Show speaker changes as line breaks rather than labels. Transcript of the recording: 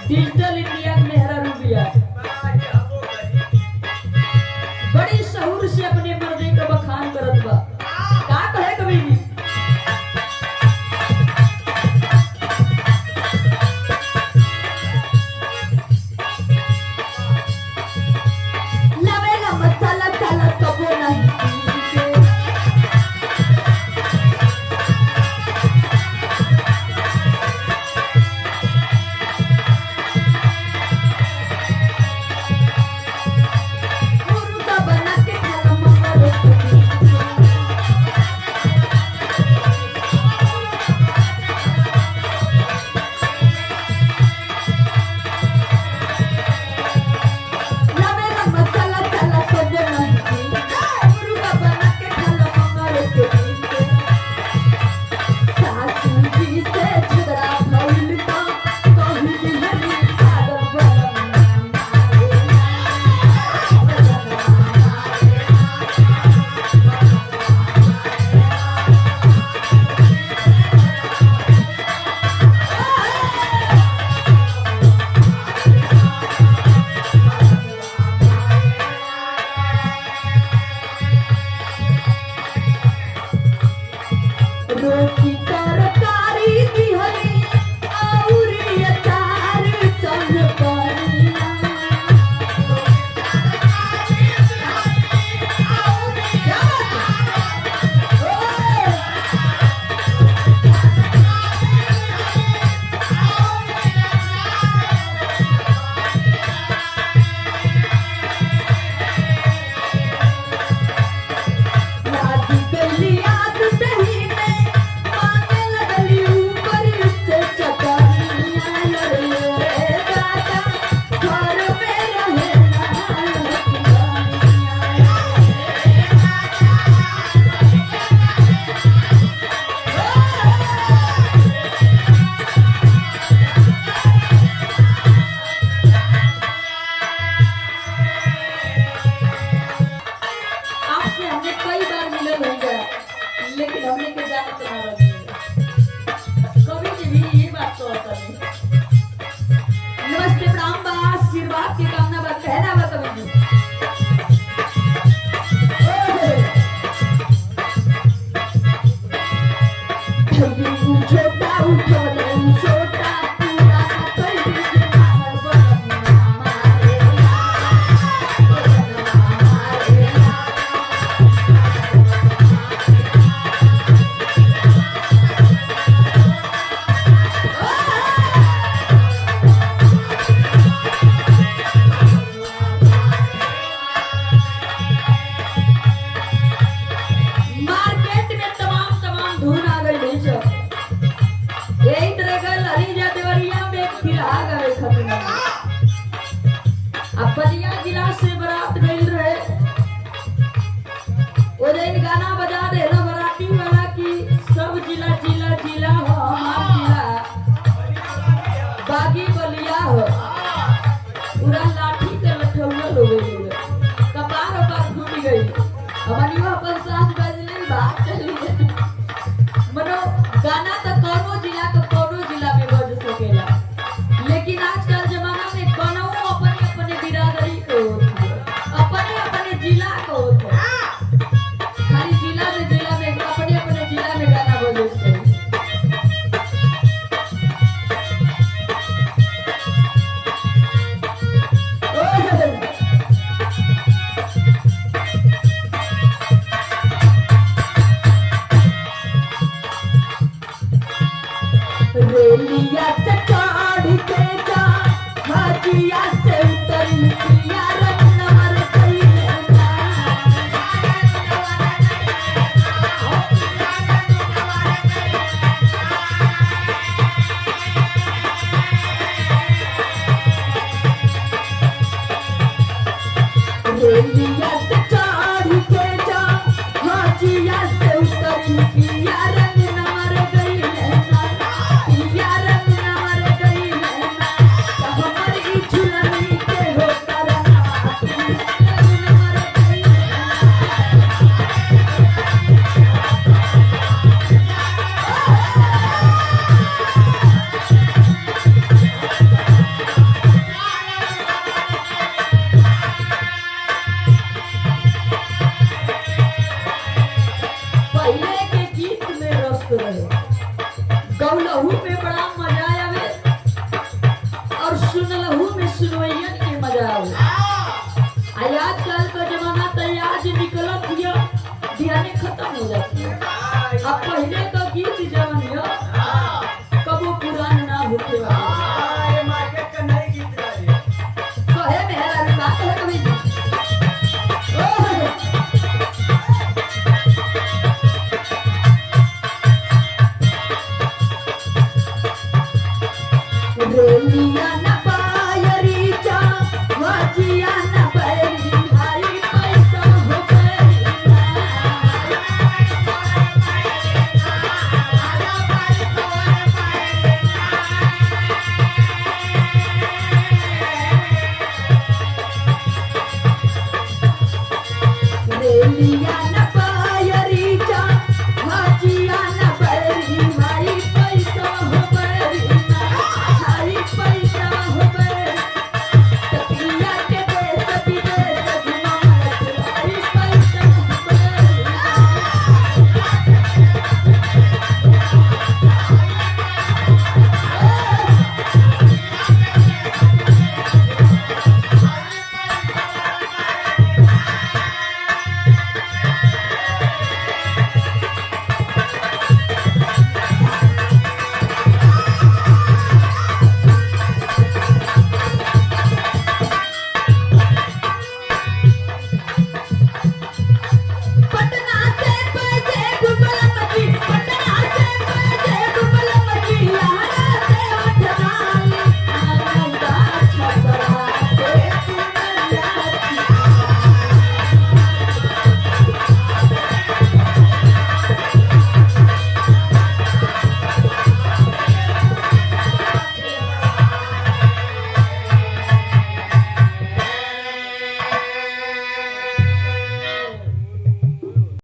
Digital India में मेहरा रूबिया बड़ी शहूर से अपने मर्दे का बखान करत बा का कहे कभी भी लवेला मसाला चला कबो नहीं लेकिन हमने के जान कभी भी ये बात तो होता नहीं। नमस्ते प्रणाम बा आशीर्वाद की कामना बा कहना बा कभी भी लेकिन गाना बजा दे ना बराती वाला की सब जिला जिला जिला हो हमार जिला बागी बलिया हो पूरा लाठी के लठौल हो गई कपार पर फूट गई हमारी वो अपन साथ बजले बात चली मनो गाना तो कोनो जिला में बज सकेला लेकिन आजकल जमाना में कोनो अपने अपने बिरादरी को होती है अपने अपने जिला को होता है खाली जिला में अपने अपने जिला में गाना बजते हैं रेलिया से चढ़ के जा हाजिया से उतरी पिया रंग नमर कइले रेलिया से चढ़ के जा हाजिया से उतरी पिया रंग नमर कइले पिया रंग नमर कइले हमर ई झुलनी के हो करना रंग नमर कइले पहले के गीत में रस रहे गौलहू में बड़ा मजा आवे और सुनलहू में सुनवैयन के मजा आवे आजकल का जमाना तो आज निकलत हिया ध्यान खत्म हो जाती है अब पहले का